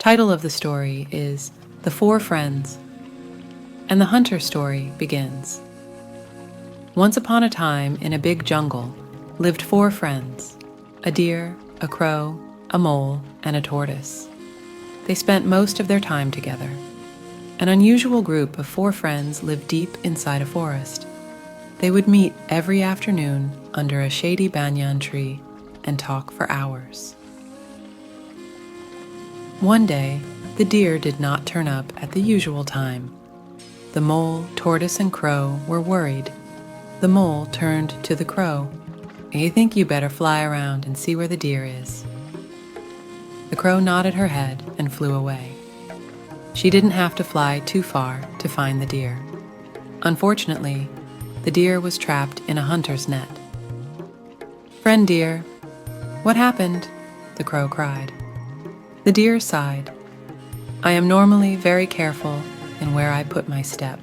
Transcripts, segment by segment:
Title of the story is The Four Friends, and the hunter story begins. Once upon a time, in a big jungle, lived four friends: a deer, a crow, a mole, and a tortoise. They spent most of their time together. An unusual group of four friends lived deep inside a forest. They would meet every afternoon under a shady banyan tree and talk for hours. One day, the deer did not turn up at the usual time. The mole, tortoise, and crow were worried. The mole turned to the crow. "I think you better fly around and see where the deer is." The crow nodded her head and flew away. She didn't have to fly too far to find the deer. Unfortunately, the deer was trapped in a hunter's net. "Friend deer, what happened?" the crow cried. The deer sighed. "I am normally very careful in where I put my step,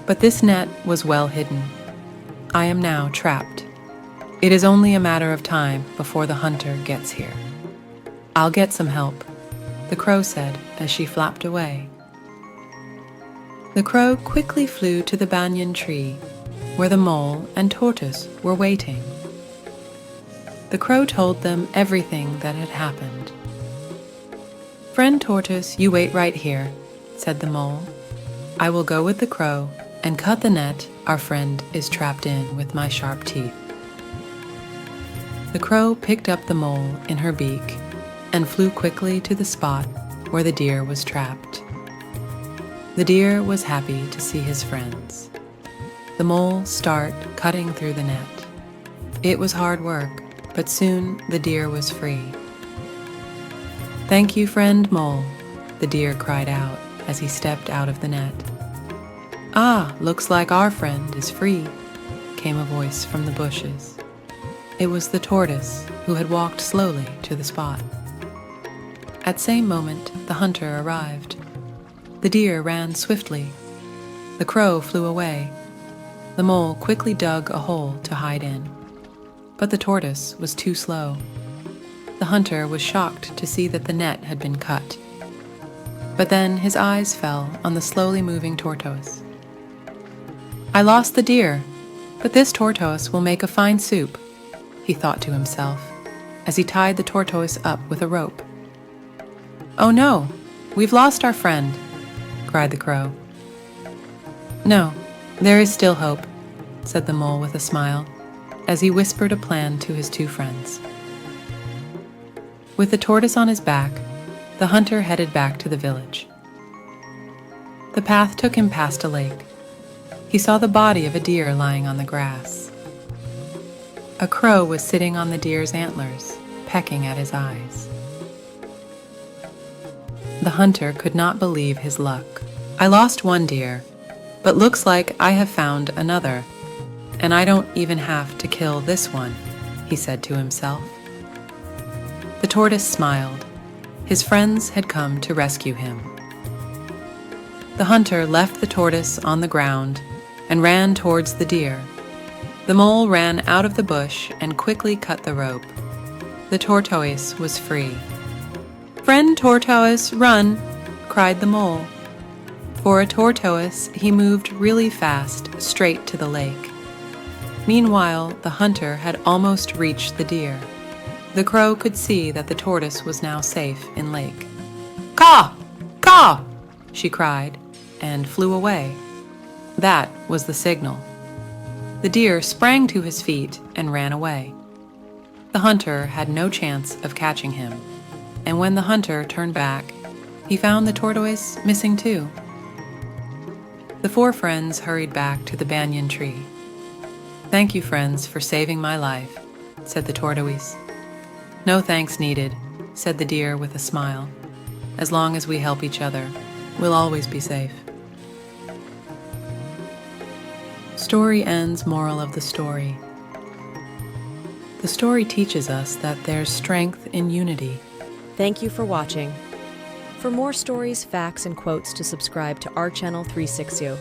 but this net was well hidden. I am now trapped. It is only a matter of time before the hunter gets here. I'll get some help," the crow said as she flapped away. The crow quickly flew to the banyan tree, where the mole and tortoise were waiting. The crow told them everything that had happened. "Friend tortoise, you wait right here," said the mole. "I will go with the crow and cut the net our friend is trapped in with my sharp teeth." The crow picked up the mole in her beak and flew quickly to the spot where the deer was trapped. The deer was happy to see his friends. The mole started cutting through the net. It was hard work, but soon the deer was free. "Thank you, friend mole," the deer cried out as he stepped out of the net. "Ah, looks like our friend is free," came a voice from the bushes. It was the tortoise, who had walked slowly to the spot. At the same moment, the hunter arrived. The deer ran swiftly. The crow flew away. The mole quickly dug a hole to hide in. But the tortoise was too slow. The hunter was shocked to see that the net had been cut. But then his eyes fell on the slowly moving tortoise. "I lost the deer, but this tortoise will make a fine soup," he thought to himself as he tied the tortoise up with a rope. "Oh no, we've lost our friend," cried the crow. "No, there is still hope," said the mole with a smile, as he whispered a plan to his two friends. With the tortoise on his back, the hunter headed back to the village. The path took him past a lake. He saw the body of a deer lying on the grass. A crow was sitting on the deer's antlers, pecking at his eyes. The hunter could not believe his luck. "I lost one deer, but looks like I have found another, and I don't even have to kill this one," he said to himself. The tortoise smiled. His friends had come to rescue him. The hunter left the tortoise on the ground and ran towards the deer. The mole ran out of the bush and quickly cut the rope. The tortoise was free. "Friend tortoise, run!" cried the mole. For a tortoise, he moved really fast straight to the lake. Meanwhile, the hunter had almost reached the deer. The crow could see that the tortoise was now safe in lake. "Caw! Caw!" she cried, and flew away. That was the signal. The deer sprang to his feet and ran away. The hunter had no chance of catching him, and when the hunter turned back, he found the tortoise missing too. The four friends hurried back to the banyan tree. "Thank you, friends, for saving my life," said the tortoise. "No thanks needed," said the deer with a smile. "As long as we help each other, we'll always be safe." Story ends. Moral of the story. The story teaches us that there's strength in unity. Thank you for watching. For more stories, facts, and quotes to subscribe to our channel 360.